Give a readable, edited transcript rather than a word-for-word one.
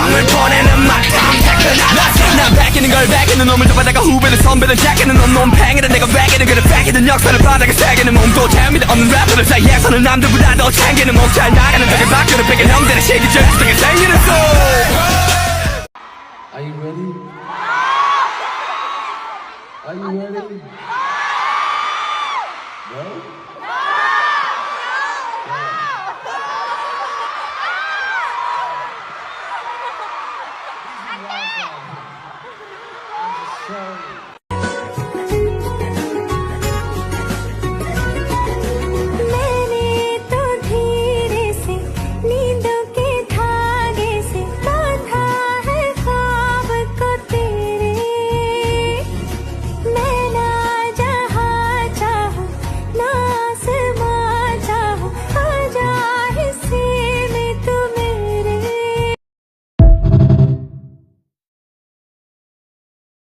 정을 보내는 만큼 태클하다 난 베끼는 걸 베끼는 놈을 좁아다가 후배는 선배는 제끼는 놈 팽이는 내가 베끼는 그를 베끼는 역사를 바닥에 새기는 몸도 재미도 없는 래퍼들 사이에서는 남들보다 더 챙기는 몸 잘 나가는 적을 바꾸는 뺏긴 형들의 시기 절수등에 생기는 Are you ready? Are you ready?